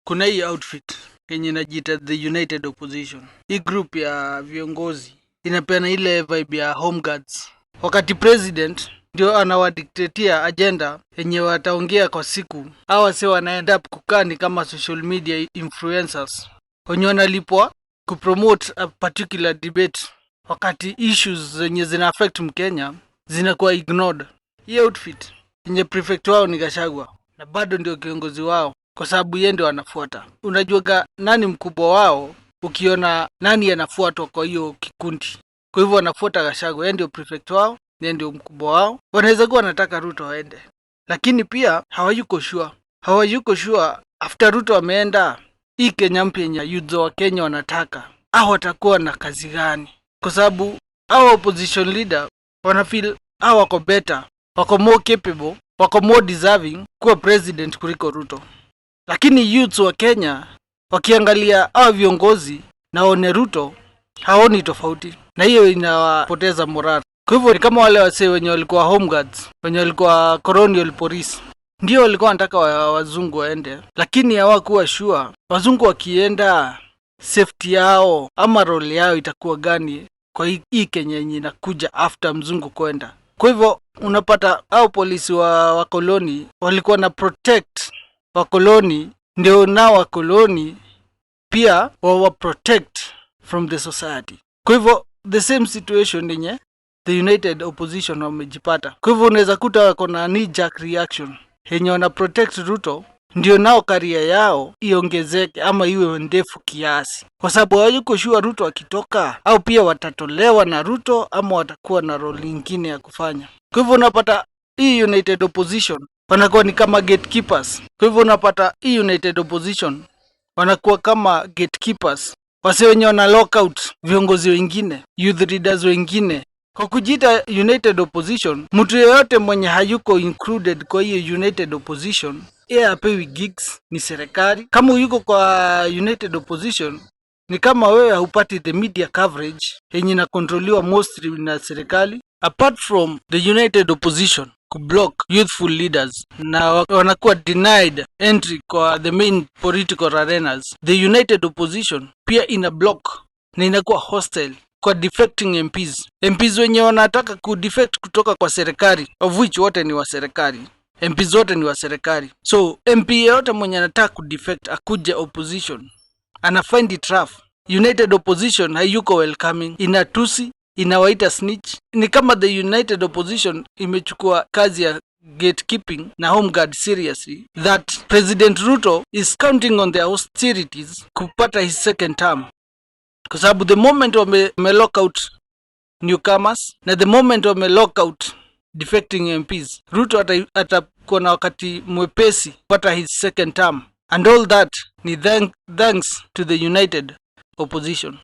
Kuna hii outfit yenye inajiita the United Opposition. Hii group ya viongozi inapeana ile vibe ya home guards. Wakati president ndio anawadictatea agenda yenye wataongea kwa siku, hawa wase wanaenda kukaa ni kama social media influencers wenye wanalipwa kupromote a particular debate, wakati issues zenye zina affect Mkenya zinakuwa ignored. Hii outfit yenye prefect wao ni Gachagua na bado ndio kiongozi wao kwa sababu yeye ndio anafuata. Unajua nani mkubwa wao ukiona nani anafuatwa kwa hiyo kikundi. Kwa hivyo wanafuata Gachagua, yeye ndio prefect wao, yeye ndio mkubwa wao. Wanaweza kuwa wanataka Ruto aende, lakini pia hawayuko sure after Ruto ameenda, hii Kenya mpya yenye youth wa Kenya wanataka au watakuwa na kazi gani? Kwa sababu hao opposition leader wanafeel hao wako better, wako more capable, wako more deserving kuwa president kuliko Ruto. Lakini youths wa Kenya wakiangalia hao viongozi na waone Ruto, haoni tofauti, na hiyo inawapoteza morale. Kwa hivyo ni kama wale wasee wenye walikuwa home guards, wenye walikuwa colonial police, ndio walikuwa wanataka wazungu waende, lakini hawakuwa sure wazungu wakienda safety yao ama role yao itakuwa gani kwa hii Kenya yenye inakuja after mzungu kwenda. Kwa hivyo unapata hao polisi wa koloni walikuwa na protect wakoloni, ndio nao wakoloni pia wa protect from the society. Kwa hivyo the same situation yenye the United Opposition wamejipata. Kwa hivyo unaweza kuta wako na knee jerk reaction yenye wana protect Ruto, ndio nao career yao iongezeke ama iwe ndefu kiasi, kwa sababu hawayuko sure Ruto akitoka au pia watatolewa na Ruto ama watakuwa na role nyingine ya kufanya. Kwa hivyo unapata hii United Opposition wanakuwa ni kama gatekeepers. Kwa hivyo unapata hii United Opposition wanakuwa kama gatekeepers, wase wenye wana lock out viongozi wengine, youth leaders wengine. Kwa kujiita United Opposition, mtu yeyote mwenye hayuko included kwa hiyo United Opposition, yeye apewi gigs, ni serikali. Kama yuko kwa United Opposition, ni kama wewe haupati the media coverage yenye inakontroliwa mostly na serikali. Apart from the United Opposition kublock youthful leaders na wanakuwa denied entry kwa the main political arenas, the United Opposition pia ina block na inakuwa hostile kwa defecting MPs wenye wanataka kudefect kutoka kwa serikali, of which wote ni wa serikali. MPs wote ni wa serikali. So MP yote mwenye anataka kudefect akuje opposition ana find it rough. United Opposition hayuko welcoming, inatusi, inawaita snitch. Ni kama the United Opposition imechukua kazi ya gatekeeping na home guard seriously, that President Ruto is counting on their austerities kupata his second term. Kwa sababu the moment wame lock out newcomers na the moment wame lock out defecting MPs, Ruto atakuwa na wakati mwepesi kupata his second term, and all that ni thanks to the United Opposition.